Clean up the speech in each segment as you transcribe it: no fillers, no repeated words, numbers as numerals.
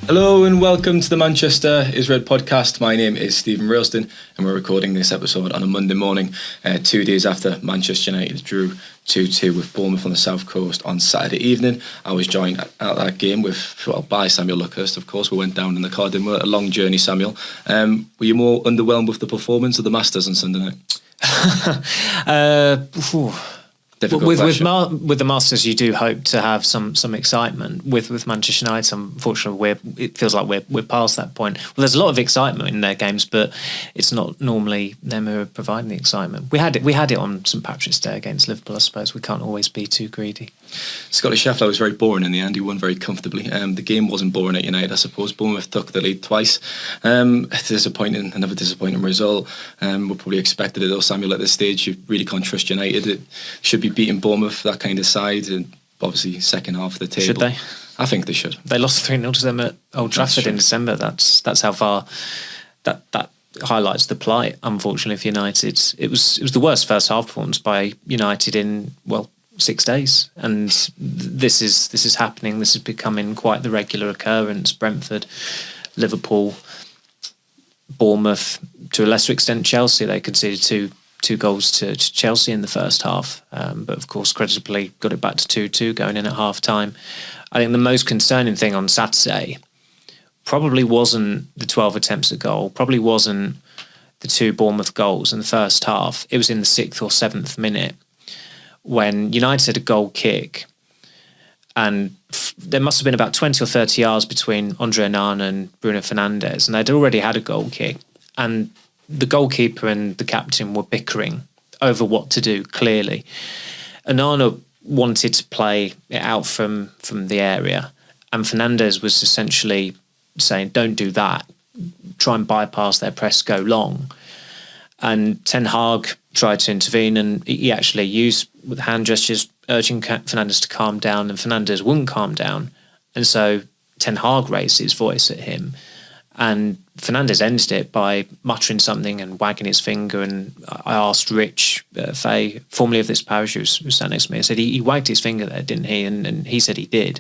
Hello and welcome to the Manchester is Red podcast. My name is Steven Railston and we're recording this episode on a Monday morning, 2 days after Manchester United drew 2-2 with Bournemouth on the south coast on Saturday evening. I was joined at that game by Samuel Luckhurst, of course. We went down in the car, didn't we? A long journey, Samuel. Were you more underwhelmed with the performance of the Masters on Sunday night? With the Masters, you do hope to have some excitement. With Manchester United, unfortunately, it feels like we're past that point. Well, there's a lot of excitement in their games, but it's not normally them who are providing the excitement. We had it on St Patrick's Day against Liverpool. I suppose we can't always be too greedy. Scottish Sheffield was very boring in the end. He won very comfortably. The game wasn't boring at United, I suppose. Bournemouth took the lead twice. Another disappointing result. We probably expected it though, Samuel, at this stage. You really can't trust United. It should be beating Bournemouth, that kind of side, and obviously second half of the table. Should they? I think they should. They lost 3-0 to them at Old Trafford in December. That's how far that highlights the plight, unfortunately, for United. It was the worst first half performance by United in 6 days, and this is happening. This is becoming quite the regular occurrence. Brentford, Liverpool, Bournemouth, to a lesser extent Chelsea. They conceded two goals to Chelsea in the first half, but of course creditably got it back to 2-2 going in at half time. I think the most concerning thing on Saturday probably wasn't the 12 attempts at goal, probably wasn't the 2 Bournemouth goals in the first half. It was in the 6th or 7th minute when United had a goal kick, and there must have been about 20 or 30 yards between Andre Onana and Bruno Fernandes, and they'd already had a goal kick, and the goalkeeper and the captain were bickering over what to do, clearly. Onana wanted to play it out from the area, and Fernandes was essentially saying, don't do that, try and bypass their press, go long. And Ten Hag tried to intervene, and he actually used with hand gestures urging Fernandes to calm down, and Fernandes wouldn't calm down. And so Ten Hag raised his voice at him, and Fernandes ended it by muttering something and wagging his finger. And I asked Rich Fay, formerly of this parish, who sat next to me, I said, he wagged his finger there, didn't he? And he said he did.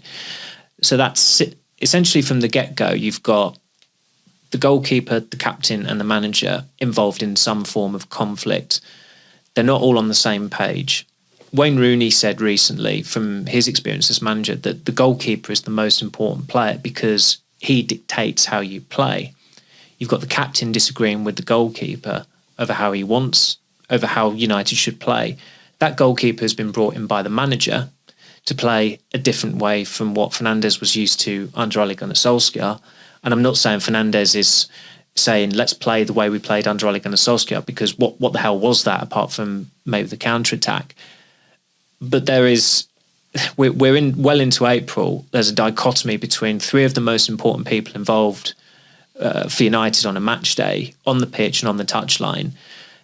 So that's essentially from the get-go, you've got the goalkeeper, the captain and the manager involved in some form of conflict. They're not all on the same page. Wayne Rooney said recently, from his experience as manager, that the goalkeeper is the most important player because he dictates how you play. You've got the captain disagreeing with the goalkeeper over how he wants, over how United should play. That goalkeeper has been brought in by the manager to play a different way from what Fernandes was used to under Ole Gunnar Solskjaer. And I'm not saying Fernandes is saying, let's play the way we played under Ole Gunnar Solskjaer, because what the hell was that apart from maybe the counter-attack? But we're well into April. There's a dichotomy between 3 of the most important people involved for United on a match day, on the pitch and on the touchline.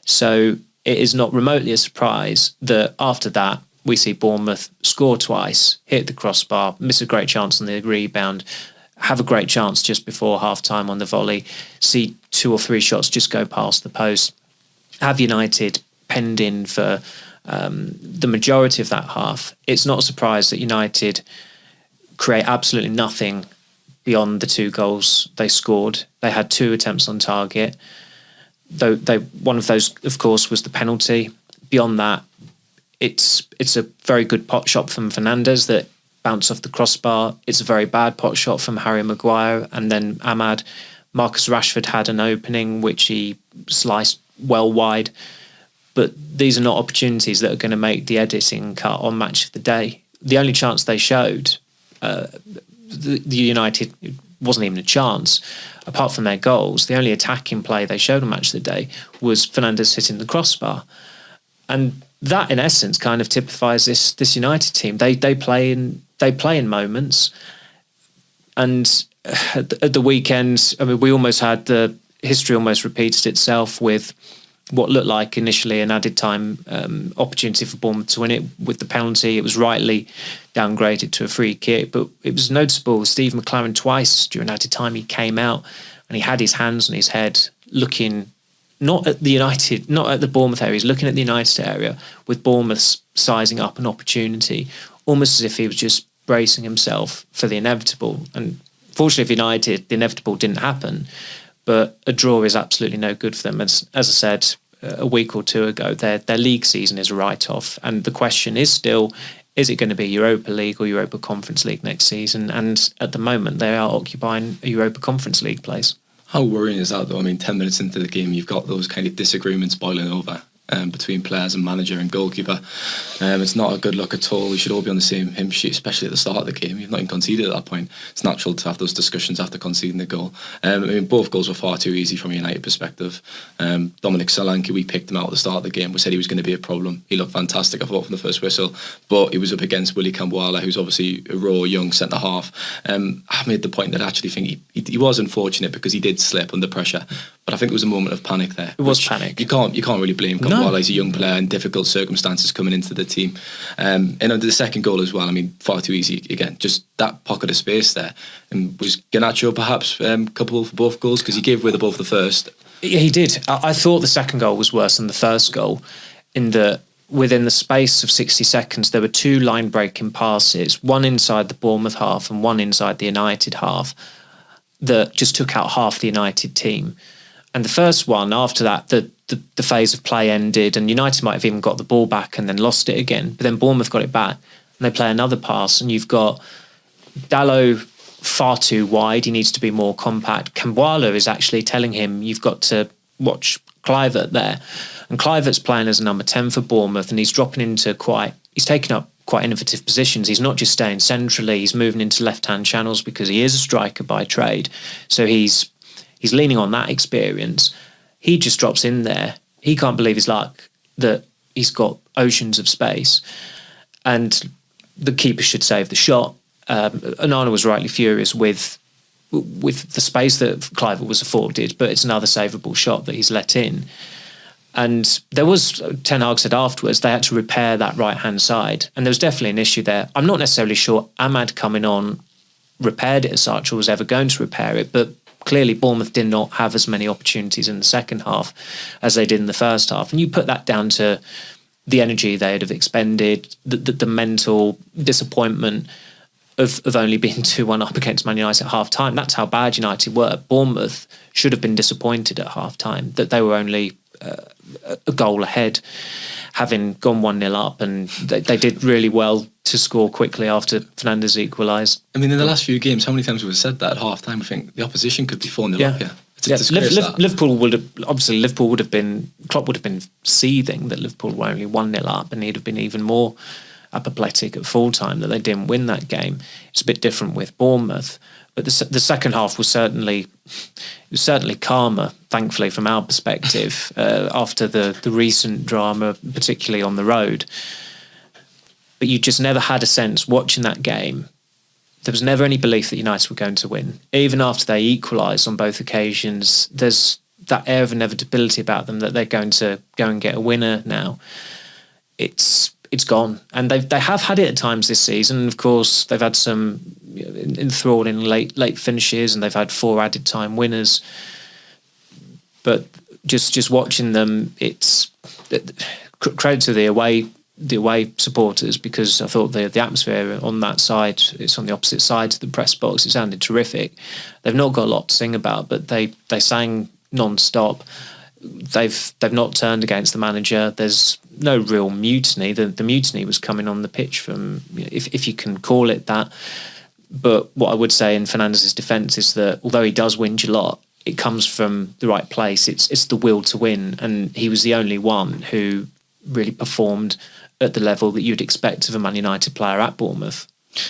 So it is not remotely a surprise that after that we see Bournemouth score twice, hit the crossbar, miss a great chance on the rebound, have a great chance just before half-time on the volley, see 2 or 3 shots just go past the post, have United penned in for the majority of that half. It's not a surprise that United create absolutely nothing beyond the 2 goals they scored. They had 2 attempts on target. One of those, of course, was the penalty. Beyond that, it's a very good pot shot from Fernandes that bounced off the crossbar. It's a very bad pot shot from Harry Maguire, and then Ahmad. Marcus Rashford had an opening which he sliced well wide. But these are not opportunities that are going to make the editing cut on Match of the Day. The only chance they showed, the United, it wasn't even a chance. Apart from their goals, the only attacking play they showed on Match of the Day was Fernandes hitting the crossbar. And that, in essence, kind of typifies this United team. They play in moments. And at the weekend, I mean, we almost had the history almost repeated itself with what looked like initially an added time opportunity for Bournemouth to win it with the penalty. It was rightly downgraded to a free kick, but it was noticeable. Steve McLaren twice during added time he came out and he had his hands on his head, looking not at the Bournemouth area, he's looking at the United area with Bournemouth sizing up an opportunity, almost as if he was just bracing himself for the inevitable. And Fortunately for United, the inevitable didn't happen, but a draw is absolutely no good for them. As I said a week or two ago, their league season is a write-off, and the question is still, is it going to be Europa League or Europa Conference League next season? And at the moment, they are occupying a Europa Conference League place. How worrying is that, though? I mean, 10 minutes into the game, you've got those kind of disagreements boiling over between players and manager and goalkeeper. It's not a good look at all. We should all be on the same hymn sheet, especially at the start of the game. You've not even conceded at that point. It's natural to have those discussions after conceding the goal. I mean, both goals were far too easy from a United perspective. Dominic Solanke, we picked him out at the start of the game. We said he was going to be a problem. He looked fantastic, I thought, from the first whistle. But he was up against Willy Camboala, who's obviously a raw, young centre-half. I made the point that I actually think he was unfortunate because he did slip under pressure. But I think it was a moment of panic there. It was panic. You can't really blame Camboala. He's a young player in difficult circumstances coming into the team. And under the second goal as well, I mean, far too easy. Again, just that pocket of space there. And was Garnacho perhaps culpable for both goals? Because he gave away both the first. Yeah, he did. I thought the second goal was worse than the first goal in that within the space of 60 seconds, there were two line-breaking passes, one inside the Bournemouth half and one inside the United half, that just took out half the United team. And the first one, after that, the phase of play ended and United might have even got the ball back and then lost it again. But then Bournemouth got it back and they play another pass and you've got Dalot far too wide. He needs to be more compact. Camboala is actually telling him, you've got to watch Kluivert there. And Kluivert's playing as a number 10 for Bournemouth and he's dropping into he's taking up quite innovative positions. He's not just staying centrally, he's moving into left-hand channels because he is a striker by trade. So he's leaning on that experience. He just drops in there. He can't believe his luck that he's got oceans of space. And the keeper should save the shot. Onana was rightly furious with the space that Kluivert was afforded, but it's another savable shot that he's let in. And there was, Ten Hag said afterwards, they had to repair that right-hand side. And there was definitely an issue there. I'm not necessarily sure Ahmad coming on repaired it as such or was ever going to repair it, but clearly Bournemouth did not have as many opportunities in the second half as they did in the first half. And you put that down to the energy they'd have expended, the mental disappointment of only being 2-1 up against Man United at half-time. That's how bad United were. Bournemouth should have been disappointed at half-time that they were only a goal ahead, having gone 1-0 up, and they did really well to score quickly after Fernandes equalised. I mean, in the last few games, how many times have we said that at half-time? I think the opposition could be 4-0 up here. Liverpool would have been, Klopp would have been seething that Liverpool were only 1-0 up, and he'd have been even more apoplectic at full-time that they didn't win that game. It's a bit different with Bournemouth. But the second half was certainly calmer, thankfully, from our perspective, after the recent drama, particularly on the road. But you just never had a sense, watching that game, there was never any belief that United were going to win. Even after they equalised on both occasions, there's that air of inevitability about them that they're going to go and get a winner now. It's gone. And they have had it at times this season. Of course, they've had some enthralling late finishes and they've had 4 added time winners. But just watching them, it's credit to the away supporters, because I thought the atmosphere on that side, it's on the opposite side of the press box, it sounded terrific. They've not got a lot to sing about, but they sang non-stop. They've not turned against the manager. There's no real mutiny. The mutiny was coming on the pitch from, if you can call it that. But what I would say in Fernandes' defence is that although he does whinge a lot, it comes from the right place. It's the will to win, and he was the only one who really performed at the level that you'd expect of a Man United player at Bournemouth.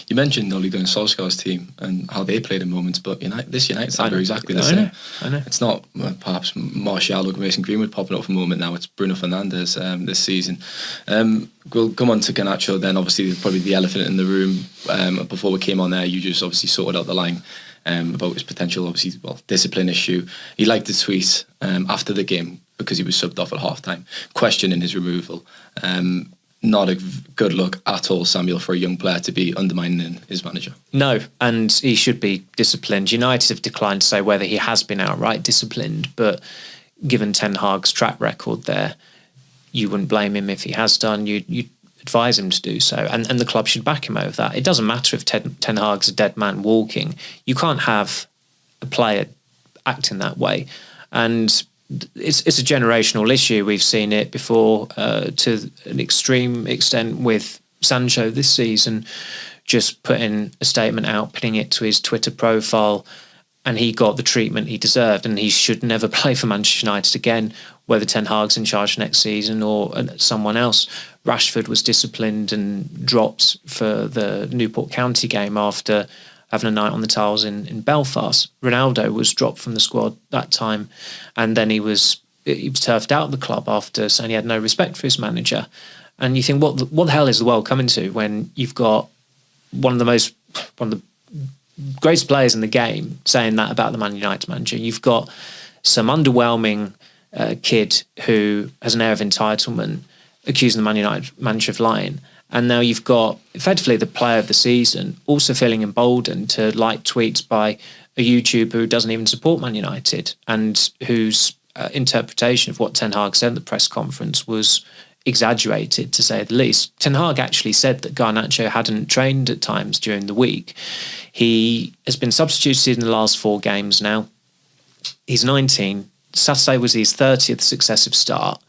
You mentioned Ole Gunnar Solskjaer's team and how they played in moments, but this United side are exactly the same. I know. It's not perhaps Martial or Mason Greenwood popping up for a moment now. It's Bruno Fernandes this season. We'll come on to Garnacho then. Obviously, probably the elephant in the room. Before we came on there, you just obviously sorted out the line about his potential, discipline issue. He liked to tweet after the game because he was subbed off at half-time, questioning his removal. Not a good look at all, Samuel, for a young player to be undermining his manager. No, and he should be disciplined. United have declined to say whether he has been outright disciplined, but given Ten Hag's track record there, you wouldn't blame him if he has done. advise him to do so, and the club should back him over that. It doesn't matter if Ten Hag's a dead man walking. You can't have a player acting that way, and it's a generational issue. We've seen it before to an extreme extent with Sancho this season, just putting a statement out, putting it to his Twitter profile, and he got the treatment he deserved, and he should never play for Manchester United again, whether Ten Hag's in charge next season or someone else. Rashford was disciplined and dropped for the Newport County game after having a night on the tiles in Belfast. Ronaldo was dropped from the squad that time, and then he was turfed out of the club after saying he had no respect for his manager. And you think, what the hell is the world coming to when you've got one of the greatest players in the game saying that about the Man United manager? You've got some underwhelming kid who has an air of entitlement accusing the Man United manager of lying. And now you've got effectively the player of the season also feeling emboldened to like tweets by a YouTuber who doesn't even support Man United and whose interpretation of what Ten Hag said at the press conference was exaggerated, to say the least. Ten Hag actually said that Garnacho hadn't trained at times during the week. He has been substituted in the last 4 games now. He's 19. Saturday was his 30th successive start.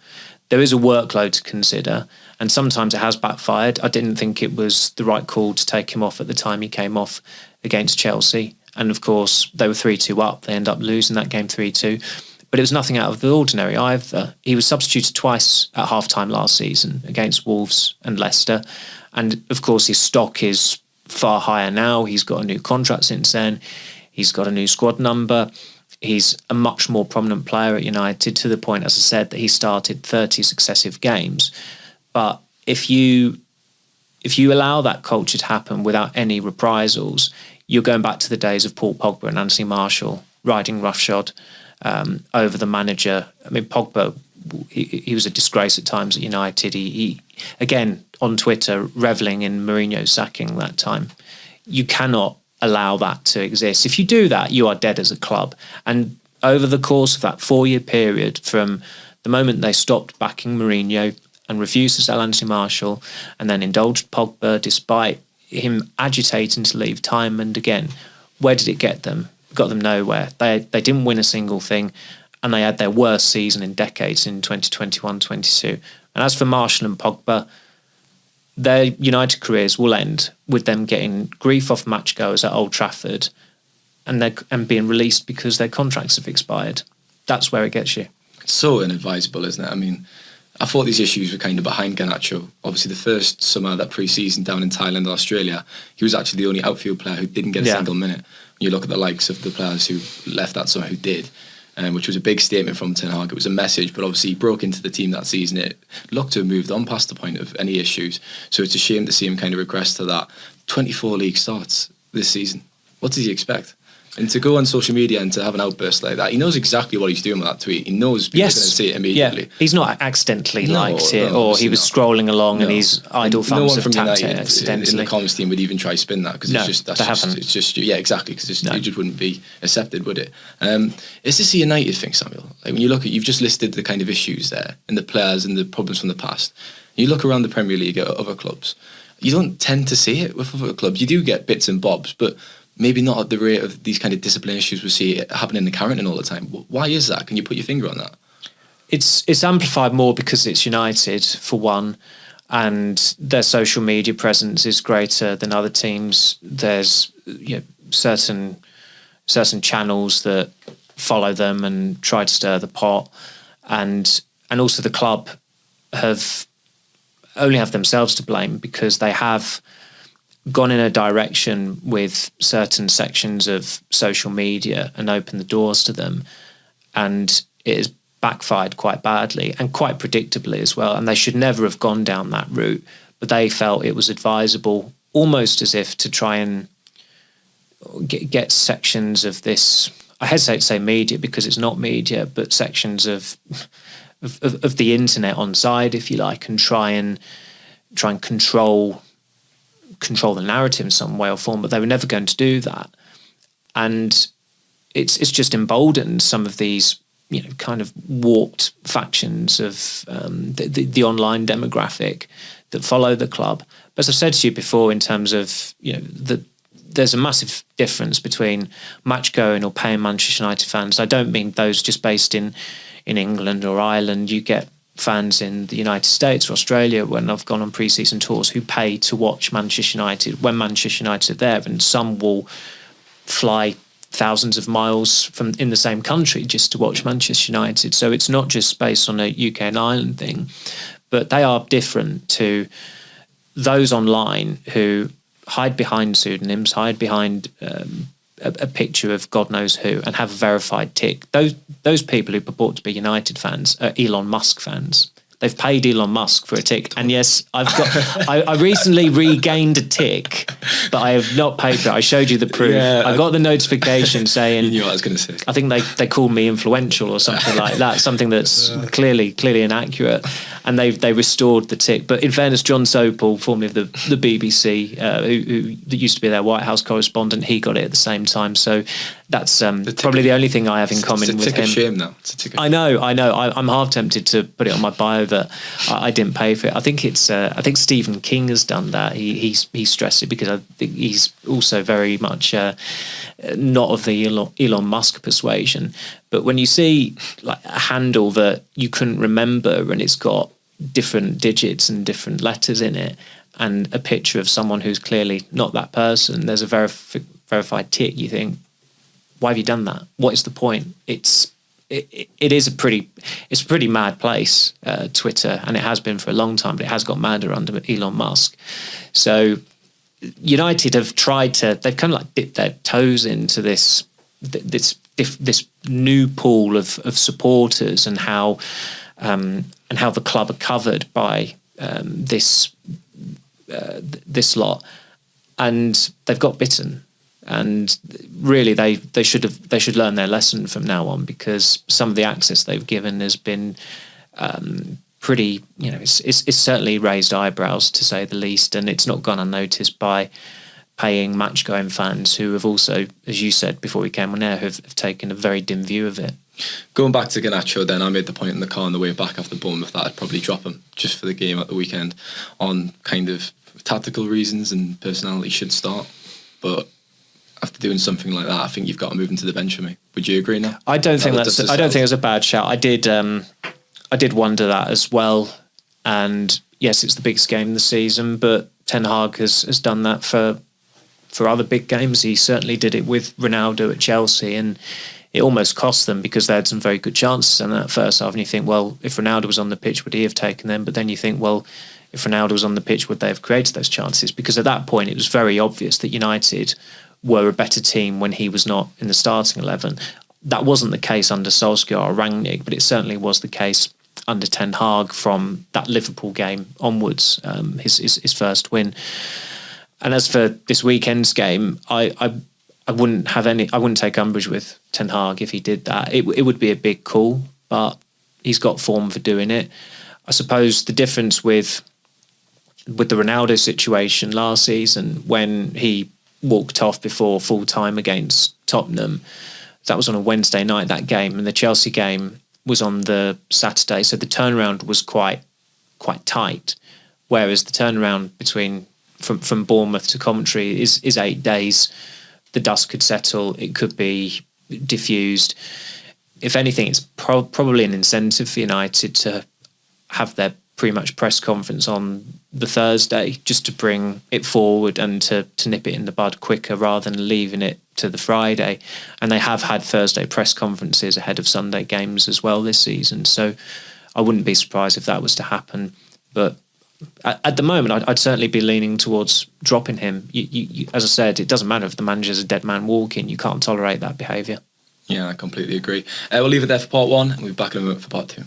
There is a workload to consider, and sometimes it has backfired. I didn't think it was the right call to take him off at the time he came off against Chelsea. And of course, they were 3-2 up. They ended up losing that game 3-2. But it was nothing out of the ordinary either. He was substituted twice at half-time last season against Wolves and Leicester. And of course, his stock is far higher now. He's got a new contract since then. He's got a new squad number. He's a much more prominent player at United, to the point, as I said, that he started 30 successive games. But if you allow that culture to happen without any reprisals, you're going back to the days of Paul Pogba and Anthony Marshall riding roughshod over the manager. I mean, Pogba, he was a disgrace at times at United. He again, on Twitter, revelling in Mourinho's sacking that time. You cannot allow that to exist. If you do that, you are dead as a club. And over the course of that 4-year period, from the moment they stopped backing Mourinho and refused to sell Anthony Marshall, and then indulged Pogba despite him agitating to leave time and again, where did it get them? It got them nowhere. They didn't win a single thing, and they had their worst season in decades in 2021-22. And as for Marshall and Pogba, their United careers will end with them getting grief off matchgoers at Old Trafford and being released because their contracts have expired. That's where it gets you. It's so inadvisable, isn't it? I mean, I thought these issues were kind of behind Garnacho. Obviously, the first summer, that pre-season down in Thailand and Australia, he was actually the only outfield player who didn't get a single minute. When you look at the likes of the players who left that summer who did, which was a big statement from Ten Hag. It was a message, but obviously he broke into the team that season. It looked to have moved on past the point of any issues. So it's a shame to see him kind of regress to that. 24 league starts this season. What did he expect? And to go on social media and to have an outburst like that, he knows exactly what he's doing with that tweet. He knows people are going to see it immediately. Yeah. He's not accidentally liked it, or he was scrolling along and his idle fans have tapped it accidentally. In the comms team would even try spin that, because it's just exactly, because it just wouldn't be accepted, would it? Is this a United thing, Samuel? Like, when you look at, you've just listed the kind of issues there and the players and the problems from the past. You look around the Premier League at other clubs. You don't tend to see it with other clubs. You do get bits and bobs, but maybe not at the rate of these kind of discipline issues we see happening in Carrington all the time. Why is that? Can you put your finger on that? It's amplified more because it's United, for one, and their social media presence is greater than other teams. There's certain channels that follow them and try to stir the pot, and also the club only have themselves to blame, because they have gone in a direction with certain sections of social media and opened the doors to them, and it has backfired quite badly and quite predictably as well. And they should never have gone down that route, but they felt it was advisable, almost as if to try and get sections of this, I hesitate to say media because it's not media, but sections of the internet on side, if you like, and try and control the narrative in some way or form, but they were never going to do that. And it's just emboldened some of these, kind of warped factions of the online demographic that follow the club. But as I've said to you before, in terms of, there's a massive difference between match going or paying Manchester United fans. I don't mean those just based in England or Ireland. You get fans in the United States or Australia when I've gone on pre-season tours who pay to watch Manchester United when Manchester United are there, and some will fly thousands of miles from in the same country just to watch Manchester United. So it's not just based on a UK and Ireland thing, but they are different to those online who hide behind pseudonyms, hide behind a picture of God knows who, and have a verified tick. Those people who purport to be United fans are Elon Musk fans. They've paid Elon Musk for a tick. And yes, I recently regained a tick, but I have not paid for it. I showed you the proof. Yeah, I got the notification saying... You knew what I was going to say. I think they called me influential or something like that, something that's clearly inaccurate. And they restored the tick. But in fairness, John Sopel, formerly of the BBC, who used to be their White House correspondent, he got it at the same time. So that's probably the only thing I have in common with him. It's a tick of shame now. It's a tick of shame. I know. I'm half tempted to put it on my bio that I didn't pay for it. I think Stephen King has done that. He stressed it because I think he's also very much not of the Elon Musk persuasion. But when you see like a handle that you couldn't remember and it's got different digits and different letters in it, and a picture of someone who's clearly not that person, there's a verified tick, you think, why have you done that? What is the point? It is a pretty mad place, Twitter, and it has been for a long time, but it has got madder under Elon Musk. So United have they've kind of like dipped their toes into this new pool of supporters, and how the club are covered by this lot, and they've got bitten. And really, they should learn their lesson from now on, because some of the access they've given has been pretty. It's certainly raised eyebrows, to say the least, and it's not gone unnoticed by paying match-going fans who have also, as you said before we came on air, have taken a very dim view of it. Going back to Garnacho, then I made the point in the car on the way back after Bournemouth that I'd probably drop him just for the game at the weekend on kind of tactical reasons, and personality should start, but after doing something like that, I think you've got to move him to the bench for me. Would you agree now? I don't think it's a bad shout. I did wonder that as well. And yes, it's the biggest game of the season, but Ten Hag has done that for other big games. He certainly did it with Ronaldo at Chelsea, and it almost cost them because they had some very good chances in that first half. And you think, well, if Ronaldo was on the pitch, would he have taken them? But then you think, well, if Ronaldo was on the pitch, would they have created those chances? Because at that point, it was very obvious that United were a better team when he was not in the starting 11. That wasn't the case under Solskjaer or Rangnick, but it certainly was the case under Ten Hag from that Liverpool game onwards, his first win. And as for this weekend's game, I wouldn't take umbrage with Ten Hag if he did that. It would be a big call, but he's got form for doing it. I suppose the difference with the Ronaldo situation last season, when he walked off before full time against Tottenham, that was on a Wednesday night, that game, and the Chelsea game was on the Saturday, so the turnaround was quite tight, whereas the turnaround from Bournemouth to Coventry is 8 days. The dust could settle, it could be diffused. If anything, it's probably an incentive for United to have their pre-match press conference on the Thursday, just to bring it forward and to nip it in the bud quicker rather than leaving it to the Friday. And they have had Thursday press conferences ahead of Sunday games as well this season, so I wouldn't be surprised if that was to happen. But at the moment, I'd certainly be leaning towards dropping him. You, as I said, it doesn't matter if the manager's a dead man walking, you can't tolerate that behaviour. Yeah, I completely agree. We'll leave it there for part one, and we'll be back in a moment for part two.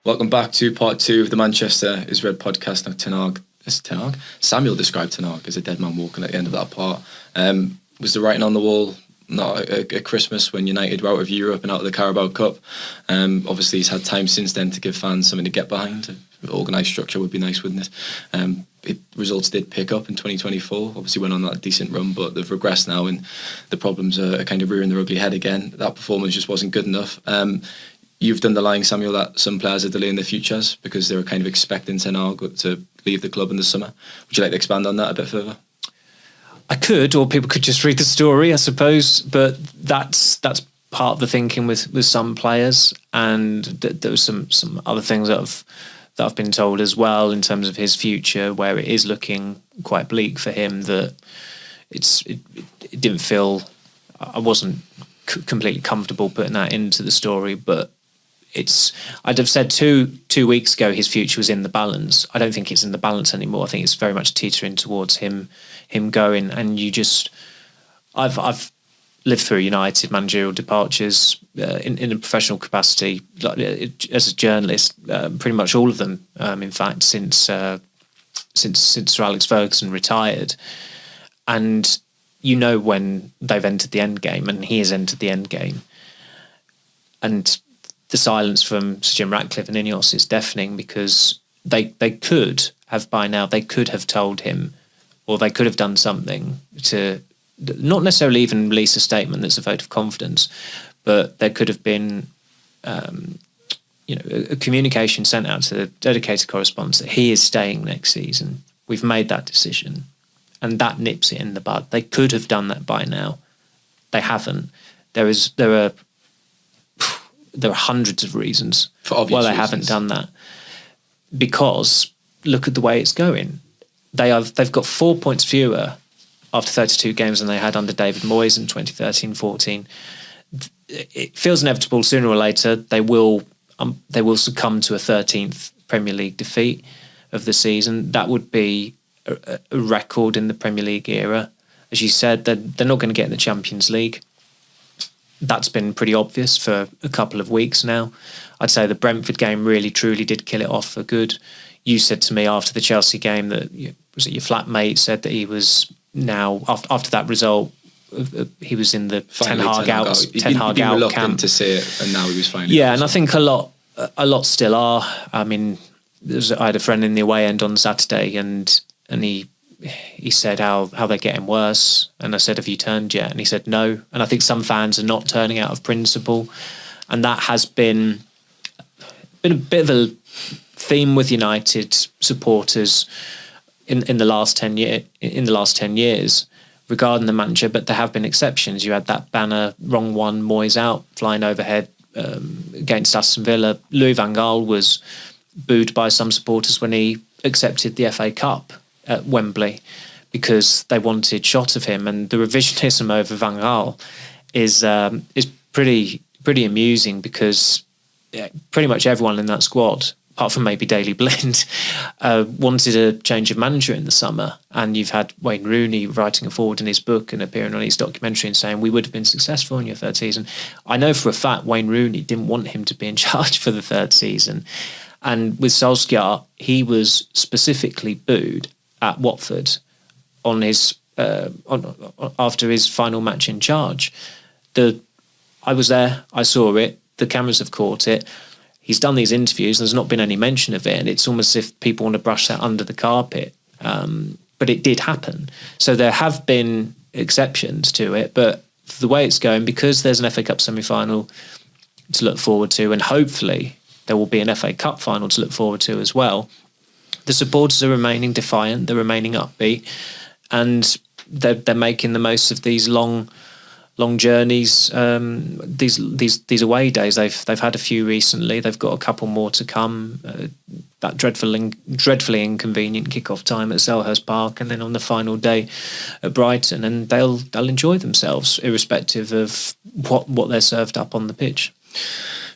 Welcome back to part two of the Manchester is Red podcast. Now, Samuel described Ten Hag as a dead man walking at the end of that part. Was the writing on the wall not at Christmas when United were out of Europe and out of the Carabao Cup? Obviously, he's had time since then to give fans something to get behind. Organised structure would be nice, wouldn't it? results did pick up in 2024. Obviously went on that decent run, but they've regressed now, and the problems are kind of rearing their ugly head again. That performance just wasn't good enough. You've done the lying, Samuel, that some players are delaying their futures because they were kind of expecting Ten Hag to leave the club in the summer. Would you like to expand on that a bit further? I could, or people could just read the story, I suppose. But that's part of the thinking with some players, and there was some other things that I've been told as well in terms of his future, where it is looking quite bleak for him. That it didn't feel, I wasn't completely comfortable putting that into the story, but I'd have said two weeks ago his future was in the balance. I don't think it's in the balance anymore. I think it's very much teetering towards him going. And I've lived through United managerial departures in a professional capacity, like as a journalist, pretty much all of them. In fact, since Sir Alex Ferguson retired, and when they've entered the end game, and he has entered the end game, and the silence from Sir Jim Ratcliffe and Ineos is deafening, because they could have by now, they could have told him, or they could have done something to not necessarily even release a statement that's a vote of confidence, but there could have been a communication sent out to the dedicated correspondents that he is staying next season. We've made that decision, and that nips it in the bud. They could have done that by now. They haven't. There are hundreds of reasons why they haven't done that. Because look at the way it's going. They've got 4 points fewer after 32 games than they had under David Moyes in 2013-14. It feels inevitable sooner or later they will succumb to a 13th Premier League defeat of the season. That would be a record in the Premier League era. As you said, they're not going to get in the Champions League. That's been pretty obvious for a couple of weeks now. I'd say the Brentford game really, truly did kill it off for good. You said to me after the Chelsea game that, was it your flatmate said that he was now, after that result, he was in the Ten Hag out camp. To say it, and now he was finally. Yeah, and I think a lot still are. I mean, I had a friend in the away end on Saturday, and he said how they're getting worse, and I said, have you turned yet? And he said no. And I think some fans are not turning out of principle, and that has been a bit of a theme with United supporters in the last 10 years regarding the manager. But there have been exceptions. You had that banner, wrong one, Moyes out, flying overhead against Aston Villa. Louis van Gaal was booed by some supporters when he accepted the FA Cup at Wembley because they wanted shot of him. And the revisionism over Van Gaal is pretty amusing, because pretty much everyone in that squad, apart from maybe Daley Blind, wanted a change of manager in the summer. And you've had Wayne Rooney writing a forward in his book and appearing on his documentary and saying, we would have been successful in your third season. I know for a fact Wayne Rooney didn't want him to be in charge for the third season. And with Solskjaer, he was specifically booed at Watford on his after his final match in charge. I was there, I saw it, the cameras have caught it. He's done these interviews, and there's not been any mention of it, and it's almost as if people want to brush that under the carpet. But it did happen. So there have been exceptions to it, but for the way it's going, because there's an FA Cup semi-final to look forward to, and hopefully there will be an FA Cup final to look forward to as well, the supporters are remaining defiant, they're remaining upbeat, and they're making the most of these long journeys, these away days. They've had a few recently. They've got a couple more to come. That dreadfully inconvenient kick-off time at Selhurst Park, and then on the final day at Brighton, and they'll enjoy themselves irrespective of what they're served up on the pitch.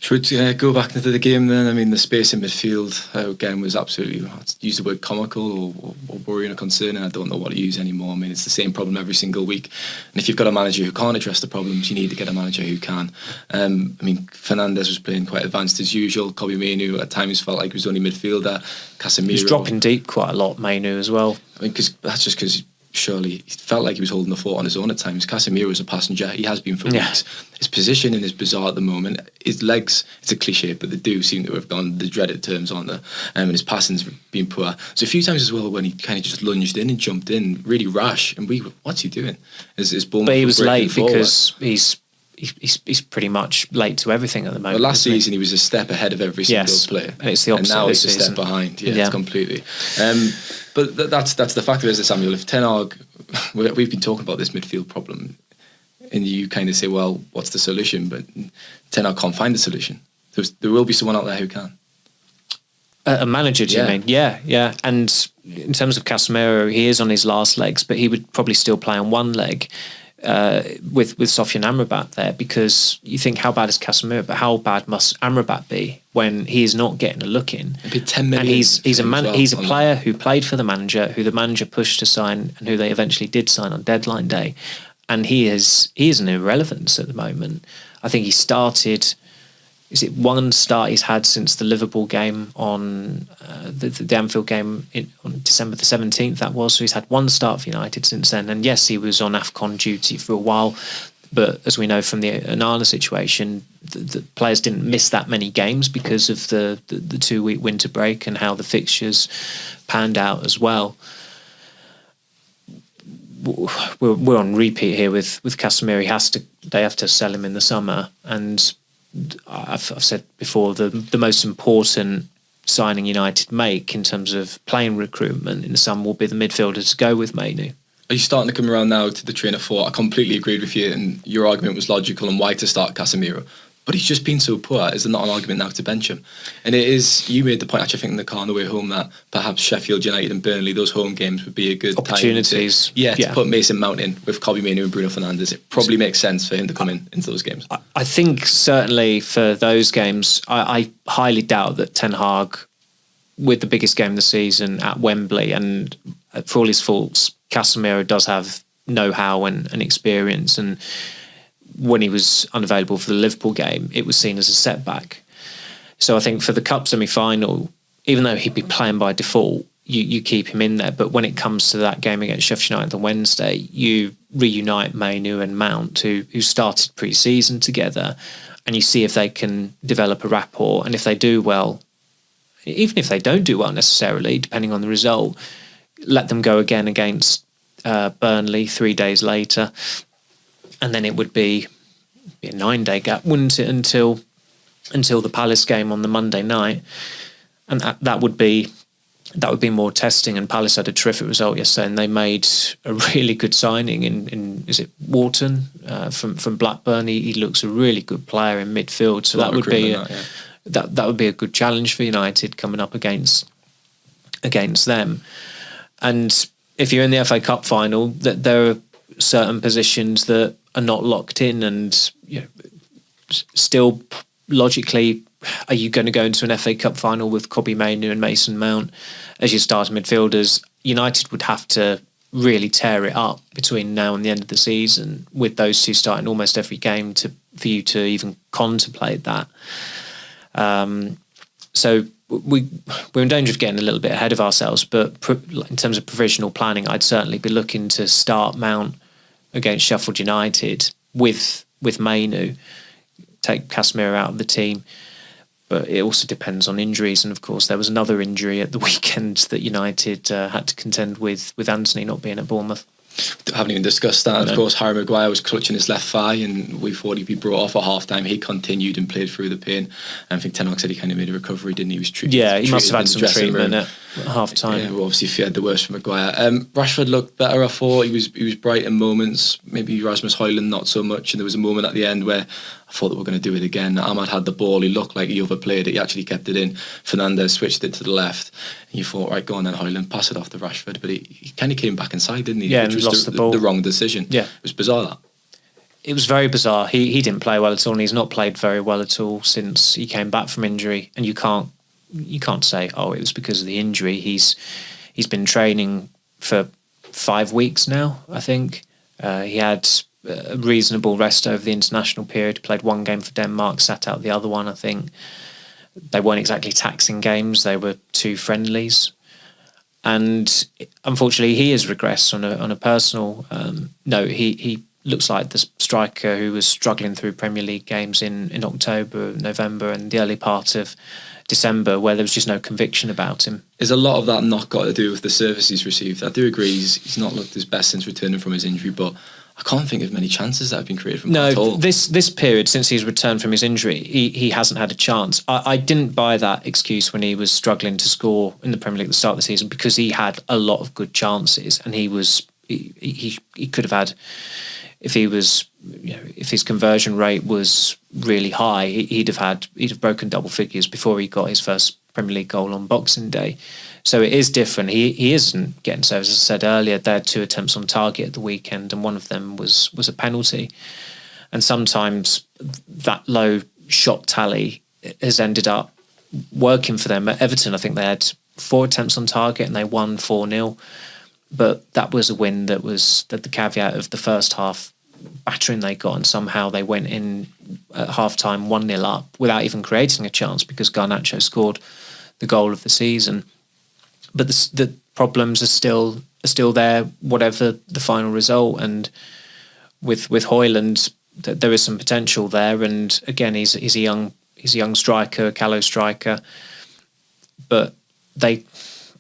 Should we go back into the game then? I mean, the space in midfield, again, was absolutely, use the word comical or worrying or concerning. I don't know what to use anymore. I mean, it's the same problem every single week. And if you've got a manager who can't address the problems, you need to get a manager who can. I mean, Fernandes was playing quite advanced as usual. Kobbie Mainoo at times felt like he was only midfielder. Casemiro. He's dropping deep quite a lot, Mainoo, as well. I mean, that's just because surely he felt like he was holding the fort on his own at times. Casemiro is a passenger. He has been for weeks. His positioning is bizarre at the moment. His legs, it's a cliche, but they do seem to have gone the dreaded terms on there. And his passing's been poor. So a few times as well when he kind of just lunged in and jumped in, really rash. And what's he doing? Is Bournemouth, but he was late forward. because he's pretty much late to everything at the moment. But last season he was a step ahead of every single player. And it's the opposite. And now this he's a season. step behind. Yeah, it's completely. But that's the fact of it, is that, Samuel, if Ten Hag, we've been talking about this midfield problem, and you kind of say, well, what's the solution? But Ten Hag can't find the solution. There will be someone out there who can. A manager, do you mean? Yeah. And in terms of Casemiro, he is on his last legs, but he would probably still play on one leg with Sofian Amrabat there, because you think, how bad is Casemiro? But how bad must Amrabat be when he is not getting a look in? It'd be 10 million. And he's a player who played for the manager, who the manager pushed to sign, and who they eventually did sign on deadline day. And he is an irrelevance at the moment. I think he started. Is it one start he's had since the Liverpool game on the Anfield game on December the 17th, that was. So he's had one start for United since then. And yes, he was on AFCON duty for a while. But as we know from the Onana situation, the players didn't miss that many games because of the 2-week winter break and how the fixtures panned out as well. We're on repeat here with Casemiro. They have to sell him in the summer, and I've said before, the most important signing United make in terms of playing recruitment in the summer will be the midfielder to go with Mainu. Are you starting to come around now to the train of thought? I completely agreed with you, and your argument was logical on why to start Casemiro. But he's just been so poor. Is there not an argument now to bench him? And it is, you made the point, actually, I think, in the car on the way home, that perhaps Sheffield United and Burnley, those home games, would be a good opportunities. To put Mason Mount in with Kobbie Mainoo and Bruno Fernandes. It probably makes sense for him to come into those games. I think certainly for those games, I highly doubt that Ten Hag, with the biggest game of the season at Wembley, and for all his faults, Casemiro does have know-how and experience, and when he was unavailable for the Liverpool game, it was seen as a setback. So I think for the Cup semi-final, even though he'd be playing by default, you keep him in there. But when it comes to that game against Sheffield United on Wednesday, you reunite Mainoo and Mount, who started pre-season together, and you see if they can develop a rapport. And if they do well, even if they don't do well necessarily, depending on the result, let them go again against Burnley 3 days later. And then it would be a 9-day gap, wouldn't it, until the Palace game on the Monday night, and that would be more testing. And Palace had a terrific result yesterday, and they made a really good signing in is it Wharton from Blackburn? He looks a really good player in midfield, so that would be that would be a good challenge for United coming up against them. And if you're in the FA Cup final, that there are certain positions that are not locked in, and still logically, are you going to go into an FA Cup final with Kobbie Mainoo and Mason Mount as your starting midfielders? United would have to really tear it up between now and the end of the season, with those two starting almost every game, for you to even contemplate that. So we're in danger of getting a little bit ahead of ourselves, but in terms of provisional planning, I'd certainly be looking to start Mount against Sheffield United with Mainoo, take Casemiro out of the team. But it also depends on injuries, and of course there was another injury at the weekend that United had to contend with Anthony not being at Bournemouth. Haven't even discussed that. Of course, Harry Maguire was clutching his left thigh, and we thought he'd be brought off at half-time. He continued and played through the pain. And I think Ten Hag said he kind of made a recovery, didn't he? He was treated. Yeah, he must have had some treatment at half-time. Yeah, well, obviously feared the worst for Maguire. Rashford looked better, I thought. He was bright in moments. Maybe Rasmus Højlund not so much. And there was a moment at the end where I thought they were going to do it again. Ahmad had the ball. He looked like he overplayed it. He actually kept it in. Fernandes switched it to the left. And you thought, right, go on then, Højlund, pass it off to Rashford. But he kind of came back inside, didn't he? Yeah, which and was lost the ball. The wrong decision. Yeah. It was bizarre, that. It was very bizarre. He didn't play well at all, and he's not played very well at all since he came back from injury. And you can't say, oh, it was because of the injury. He's been training for 5 weeks now, I think. He had a reasonable rest over the international period. Played one game for Denmark, sat out the other one, I think. They weren't exactly taxing games. They were 2 friendlies. And unfortunately, he has regressed on a personal note. He looks like the striker who was struggling through Premier League games in October, November, and the early part of December, where there was just no conviction about him. Is a lot of that not got to do with the service he's received? I do agree he's not looked his best since returning from his injury, but I can't think of many chances that have been created from him at all. This period, since he's returned from his injury, he hasn't had a chance. I didn't buy that excuse when he was struggling to score in the Premier League at the start of the season, because he had a lot of good chances, and he could have had, if his conversion rate was really high, he'd have broken double figures before he got his first Premier League goal on Boxing Day. So it is different. He isn't getting service. As I said earlier, they had 2 attempts on target at the weekend, and one of them was a penalty. And sometimes that low shot tally has ended up working for them. At Everton, I think they had 4 attempts on target and they won 4-0. But that was a win that was the caveat of the first half battering they got, and somehow they went in at half-time 1-0 up without even creating a chance, because Garnacho scored the goal of the season. But the problems are still there, whatever the final result. And with Højlund, there is some potential there. And again, he's a young striker, a callow striker. But I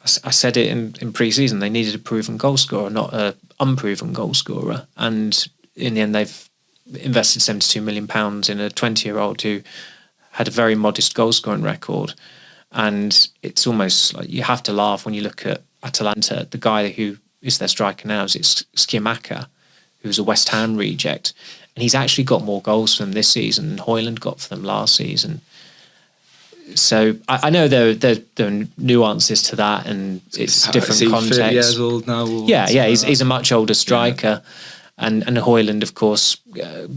said it in pre-season, they needed a proven goal scorer, not an unproven goal scorer. And in the end, they've invested £72 million in a 20-year-old who had a very modest goal scoring record. And it's almost like you have to laugh when you look at Atalanta. The guy who is their striker now is Skimaka, who's a West Ham reject. And he's actually got more goals for them this season than Højlund got for them last season. So I know there are nuances to that, and it's different context. 30 years old now? Yeah, he's a much older striker. Yeah. And Højlund, of course,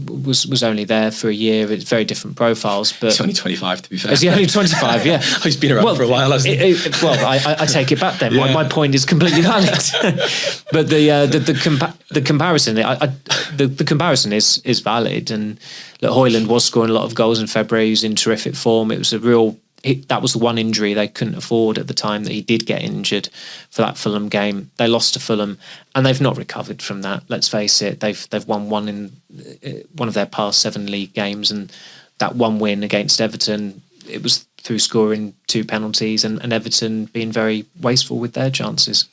was only there for a year. It's very different profiles. But he's only 25, to be fair. Is he only 25? Yeah. He's been around for a while, hasn't he? I take it back then. Yeah. My point is completely valid. But the comparison, the comparison is valid. And look, Højlund was scoring a lot of goals in February. He was in terrific form. It was that was the one injury they couldn't afford at the time that he did get injured for that Fulham game. They lost to Fulham, and they've not recovered from that. Let's face it, they've won one in one of their past 7 league games, and that one win against Everton, it was through scoring 2 penalties and Everton being very wasteful with their chances.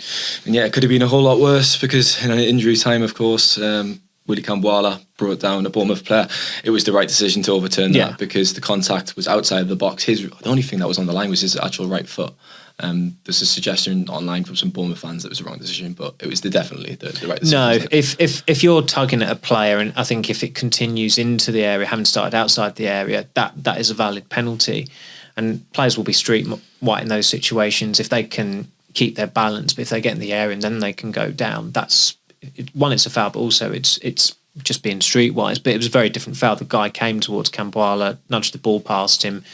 And yeah, it could have been a whole lot worse, because in an injury time, of course, Willy Camboala brought down a Bournemouth player. It was the right decision to overturn that, because the contact was outside of the box. The only thing that was on the line was his actual right foot. There's a suggestion online from some Bournemouth fans that it was the wrong decision, but it was definitely the right decision. No, if you're tugging at a player, and I think if it continues into the area, having started outside the area, that is a valid penalty. And players will be street white in those situations if they can keep their balance. But if they get in the area and then they can go down, it's a foul, but also it's just being streetwise. But it was a very different foul. The guy came towards Camboala, nudged the ball past him.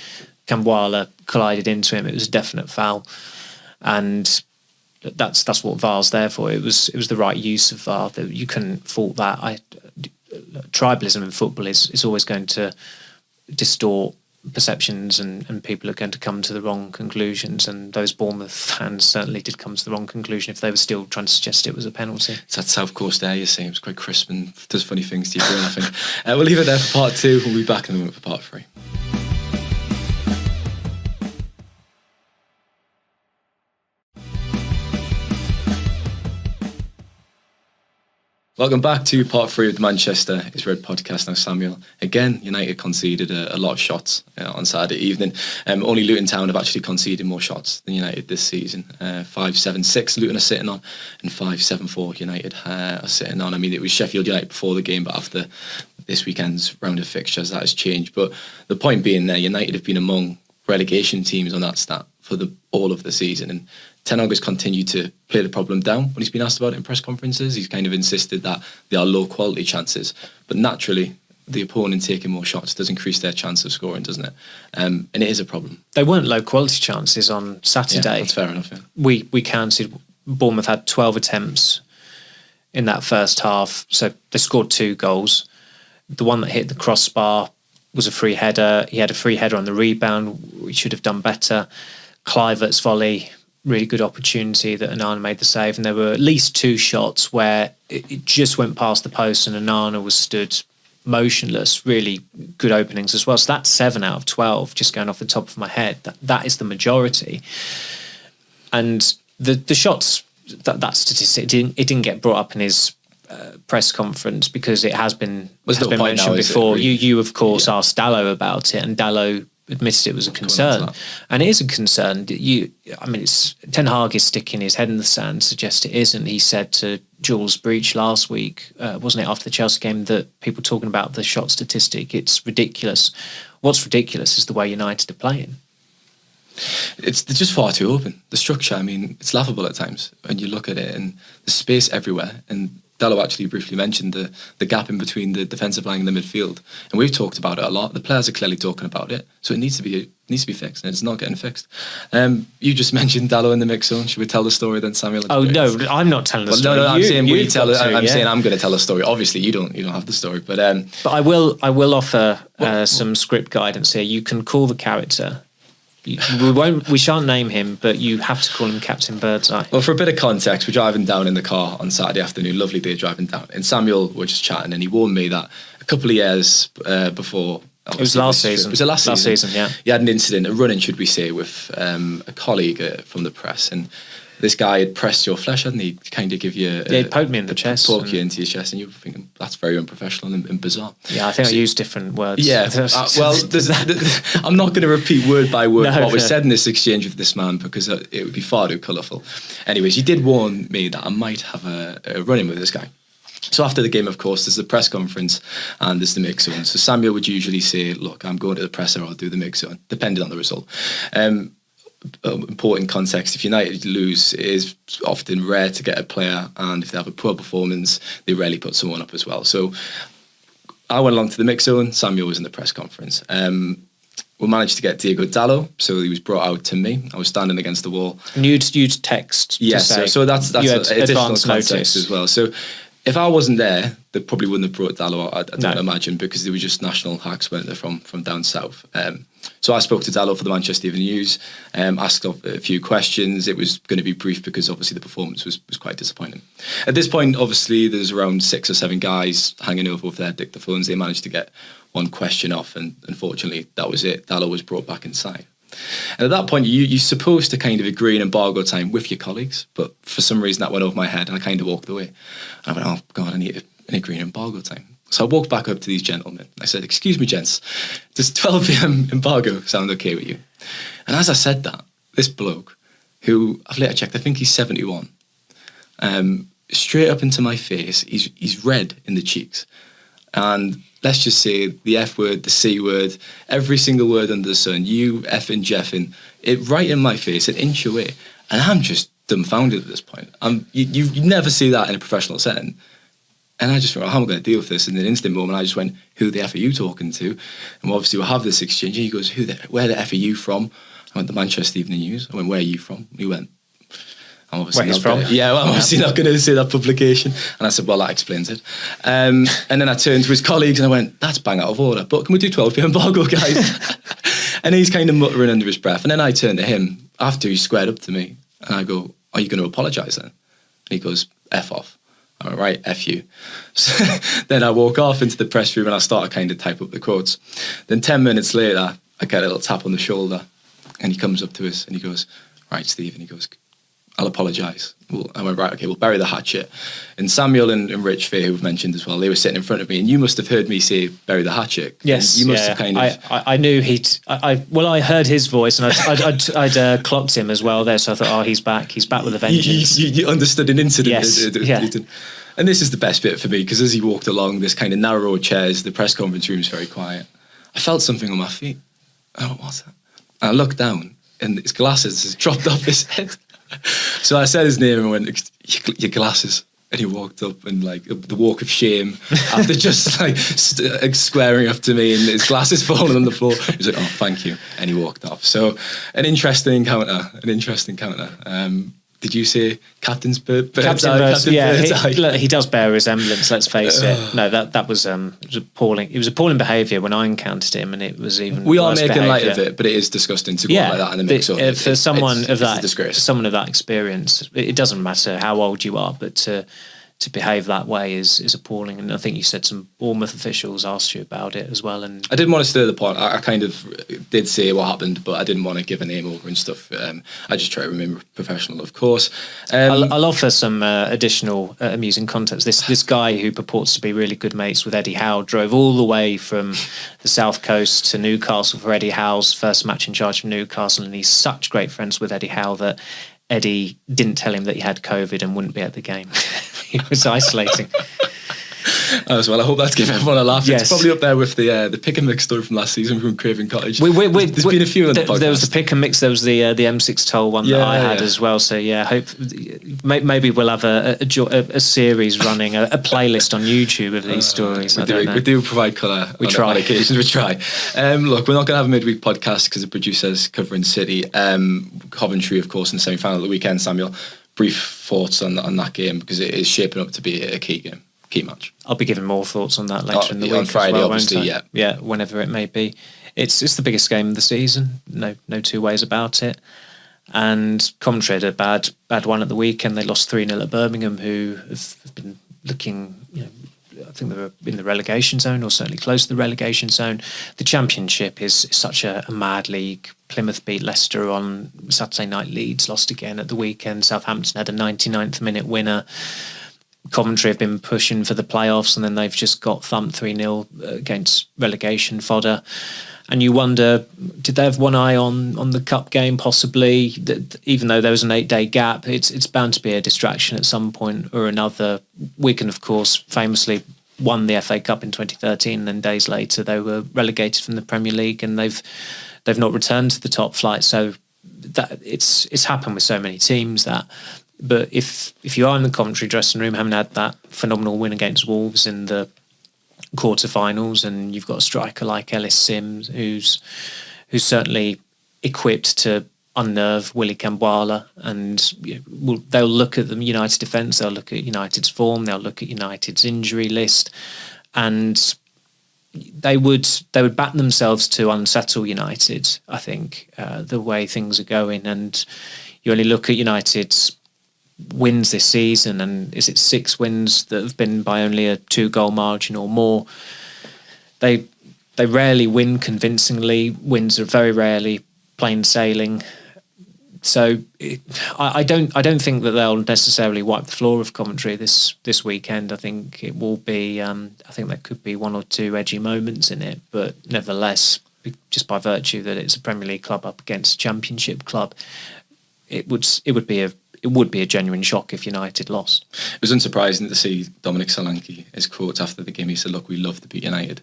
Camboala collided into him. It was a definite foul, and that's what VAR's there for. It was the right use of VAR. You couldn't fault that. Tribalism in football is always going to distort perceptions, and people are going to come to the wrong conclusions, and those Bournemouth fans certainly did come to the wrong conclusion if they were still trying to suggest it was a penalty. It's that South Coast air, you see. It's quite crisp and does funny things to your brain, I think. We'll leave it there for part 2. We'll be back in a minute for part 3. Welcome back to part 3 of the Manchester is Red podcast. Now, Samuel, again, United conceded a lot of shots on Saturday evening. Only Luton Town have actually conceded more shots than United this season. 5-7-6 Luton are sitting on, and 5-7-4 United are sitting on. I mean, it was Sheffield United before the game, but after this weekend's round of fixtures, that has changed. But the point being there, United have been among relegation teams on that stat for all of the season, and Ten Hag has continued to play the problem down when he's been asked about it in press conferences. He's kind of insisted that they are low quality chances, but naturally the opponent taking more shots does increase their chance of scoring, doesn't it? And it is a problem. They weren't low quality chances on Saturday. Yeah, that's fair enough. Yeah. We counted, Bournemouth had 12 attempts in that first half, so they scored 2 goals. The one that hit the crossbar was a free header. He had a free header on the rebound. We should have done better. Kluivert's volley really good opportunity that Onana made the save, and there were at least 2 shots where it just went past the post and Onana was stood motionless. Really good openings as well. So that's 7 out of 12, just going off the top of my head. That is the majority. And the shots, that statistic, it didn't get brought up in his press conference because it has been mentioned now, before. You of course asked Dalot about it, and Dalot admitted it was a concern, and it is a concern. It's Ten Hag is sticking his head in the sand, suggests it isn't. He said to Jules Breach last week, wasn't it, after the Chelsea game, that people talking about the shot statistic, it's ridiculous. What's ridiculous is the way United are playing. They're just far too open. The structure, it's laughable at times when you look at it, and there's space everywhere. And Dalot actually briefly mentioned the gap in between the defensive line and the midfield, and we've talked about it a lot. The players are clearly talking about it, so it needs to be fixed, and it's not getting fixed. You just mentioned Dalot in the mix zone. Should we tell the story then, Samuel? Oh no, I'm not telling the story. No, I'm saying we tell it. I'm saying I'm going to tell a story. Obviously, you don't have the story, but I will offer some script guidance here. You can call the character. We shan't name him, but you have to call him Captain Birdseye. Well, for a bit of context, we're driving down in the car on Saturday afternoon, lovely day driving down, and Samuel were just chatting, and he warned me that a couple of years before, it was last season. It was last season, yeah. He had an incident, a run-in, should we say, with a colleague from the press, and this guy had pressed your flesh, hadn't he? Kind of give you... he poked me in the chest. Poke you into your chest, and you were thinking, that's very unprofessional and bizarre. Yeah, I think I used different words. Yeah, I'm not going to repeat word by word what was said in this exchange with this man, because it would be far too colourful. Anyways, he did warn me that I might have a run-in with this guy. So after the game, of course, there's the press conference and there's the mix zone. So Samuel would usually say, look, I'm going to the presser, I'll do the mix zone, depending on the result. Important context, if United lose, it is often rare to get a player, and if they have a poor performance, they rarely put someone up as well. So I went along to the mix zone, Samuel was in the press conference. We managed to get Diego Dalot, so he was brought out to me. I was standing against the wall. And you'd text to say, so that's additional context notice as well. So if I wasn't there, they probably wouldn't have brought Dalot out, I don't imagine, because they were just national hacks, weren't they, from down south. So I spoke to Dalot for the Manchester Evening News, asked a few questions. It was going to be brief because obviously the performance was quite disappointing. At this point, obviously, there's around 6 or 7 guys hanging over with their dictaphones. They managed to get one question off, and unfortunately, that was it. Dalot was brought back inside. And at that point, you're supposed to kind of agree an embargo time with your colleagues, but for some reason that went over my head and I kind of walked away. And I went, oh God, I need an agree an embargo time. So I walked back up to these gentlemen. I said, excuse me, gents, does 12 p.m. embargo sound okay with you? And as I said that, this bloke, who I've later checked, I think he's 71, straight up into my face, he's red in the cheeks. And let's just say the F word, the C word, every single word under the sun, you effing jeffing, it right in my face, an inch away. And I'm just dumbfounded at this point. You never see that in a professional setting. And I just thought, how am I going to deal with this? In an instant moment, I just went, who the F are you talking to? And obviously we'll have this exchange. And he goes, where the F are you from? I went, the Manchester Evening News. I went, where are you from? And he went, I'm obviously where he's from? I'm obviously not going to say that publication. And I said, well, that explains it. And then I turned to his colleagues and I went, that's bang out of order. But can we do 12 p.m. embargo, guys? And he's kind of muttering under his breath. And then I turned to him after he squared up to me. And I go, are you going to apologise then? And he goes, F off. I went, right, F you. So then I walk off into the press room and I start to kind of type up the quotes. Then 10 minutes later, I get a little tap on the shoulder and he comes up to us and he goes, right, Steve. And he goes, I'll apologise. Well, I went, right, okay, we'll bury the hatchet. And Samuel and Rich Fay, who we've mentioned as well, they were sitting in front of me and you must have heard me say, bury the hatchet. Yes. You must have kind of... I knew I heard his voice and I'd clocked him as well there, so I thought, oh, he's back with a vengeance. You understood an incident. Yes, And this is the best bit for me, because as he walked along this kind of narrow chairs, the press conference room is very quiet. I felt something on my feet. I went, what's that? And I looked down and his glasses had dropped off his head. So I said his name and went, your glasses. And he walked up and like the walk of shame after just like squaring up to me and his glasses falling on the floor. He was like, oh, thank you. And he walked off. So an interesting encounter. did you say Captain Bird's Eye? He does bear a resemblance. Let's face it. No, that was it was appalling. It was appalling behaviour when I encountered him, and it was even. We are worse making behaviour. light of it, but it is disgusting to go on like that in the mix. For someone of that, disgrace. Someone of that experience, it doesn't matter how old you are, but to behave that way is appalling. And I think you said some Bournemouth officials asked you about it as well. And I didn't want to stir the pot. I kind of did say what happened, but I didn't want to give a name over and stuff. I just try to remain professional, of course. I'll offer some additional amusing context. This guy who purports to be really good mates with Eddie Howe drove all the way from the South Coast to Newcastle for Eddie Howe's first match in charge of Newcastle, and he's such great friends with Eddie Howe that Eddie didn't tell him that he had COVID and wouldn't be at the game. He was isolating. As well, I hope that's giving everyone a laugh. Yes. It's probably up there with the pick and mix story from last season from Craven Cottage. There's been a few on the podcast. There was the pick and mix. There was the M6 Toll one that I had as well. So hope maybe we'll have a series running, a playlist on YouTube of these stories. We do provide colour. We try. On occasions. We try. Look, we're not going to have a midweek podcast because the producer's covering City. Coventry, of course, in the semi-final of the weekend. Samuel, brief thoughts on that game because it is shaping up to be a key game. Key match. I'll be giving more thoughts on that later in the week on Friday, as well, obviously. Yeah, whenever it may be. It's the biggest game of the season. No two ways about it. And Coventry had a bad one at the weekend. They lost 3-0 at Birmingham, who have been looking. I think they were in the relegation zone, or certainly close to the relegation zone. The Championship is such a mad league. Plymouth beat Leicester on Saturday night. Leeds lost again at the weekend. Southampton had a 99th minute winner. Coventry have been pushing for the playoffs, and then they've just got thumped 3-0 against relegation fodder. And you wonder, did they have one eye on the cup game? Possibly. Even though there was an 8-day gap, it's bound to be a distraction at some point or another. Wigan, of course, famously won the FA Cup in 2013, and then days later they were relegated from the Premier League, and they've not returned to the top flight. So that it's happened with so many teams that. But if you are in the Coventry dressing room, having had that phenomenal win against Wolves in the quarterfinals, and you've got a striker like Ellis Sims, who's certainly equipped to unnerve Willy Kambwala, and they'll look at the United defence, they'll look at United's form, they'll look at United's injury list, and they would back themselves to unsettle United. I think the way things are going, and you only look at United's wins this season, and is it 6 wins that have been by only a 2-goal margin or more? They rarely win convincingly. Wins are very rarely plain sailing. So I don't think that they'll necessarily wipe the floor of Coventry this weekend. I think it will be. I think there could be 1 or 2 edgy moments in it, but nevertheless, just by virtue that it's a Premier League club up against a Championship club, it would be a genuine shock if United lost. It was unsurprising to see Dominic Solanke, his quotes after the game. He said, "Look, we love to beat United."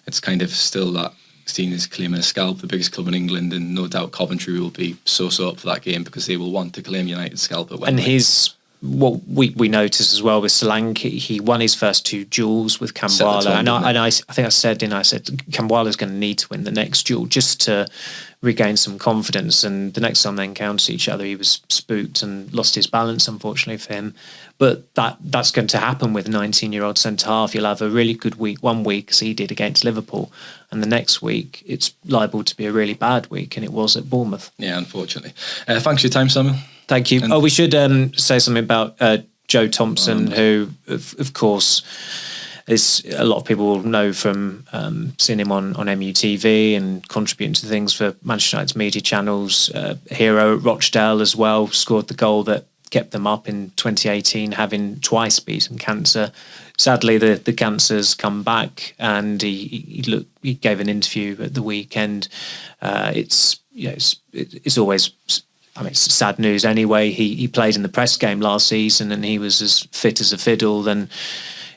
It's kind of still that seen as claiming a scalp, the biggest club in England, and no doubt Coventry will be so up for that game because they will want to claim United's scalp at Wembley. And what we noticed as well with Solanke, he won his first 2 duels with Kambwala, and I think I said Kambwala's going to need to win the next duel just to regain some confidence, and the next time they encountered each other he was spooked and lost his balance, unfortunately for him. But that's going to happen with a 19-year-old centre-half. You'll have a really good week one week, as he did against Liverpool, and the next week it's liable to be a really bad week, and it was at Bournemouth. Yeah, unfortunately. Thanks for your time, Samuel. Thank you. We should say something about Joe Thompson, who, of course, is a lot of people will know from seeing him on MUTV and contributing to things for Manchester United's media channels. Hero at Rochdale as well, scored the goal that kept them up in 2018, having twice beaten cancer. Sadly, the cancer's come back, and he gave an interview at the weekend. It's always. I mean, it's sad news anyway. He played in the press game last season, and he was as fit as a fiddle. And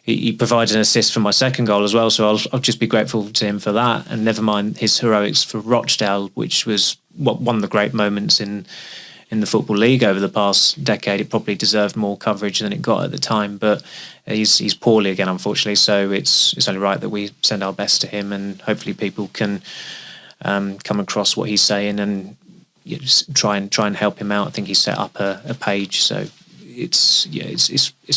he provided an assist for my second goal as well. So I'll just be grateful to him for that. And never mind his heroics for Rochdale, which was one of the great moments in the Football League over the past decade. It probably deserved more coverage than it got at the time. But he's poorly again, unfortunately. So it's only right that we send our best to him, and hopefully people can come across what he's saying and just try and help him out. I think he set up a page, so it's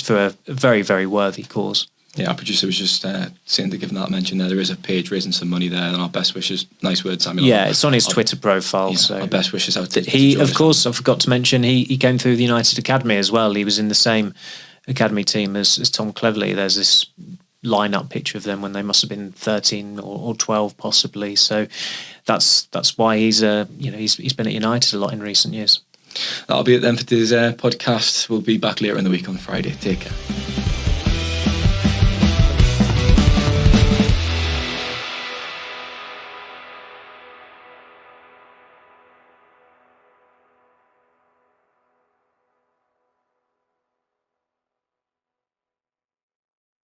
for a very, very worthy cause. Yeah, our producer was just saying to give that mention there. There is a page raising some money there, and our best wishes. Nice word, Samuel. Yeah, it's on his Twitter profile. Yeah, so our best wishes out to he. Of course, I forgot to mention he came through the United Academy as well. He was in the same academy team as Tom Cleverley. There's this line-up picture of them when they must have been 13 or 12 possibly. So that's why he's been at United a lot in recent years. That'll be it then for today's podcast. We'll be back later in the week on Friday. Take care.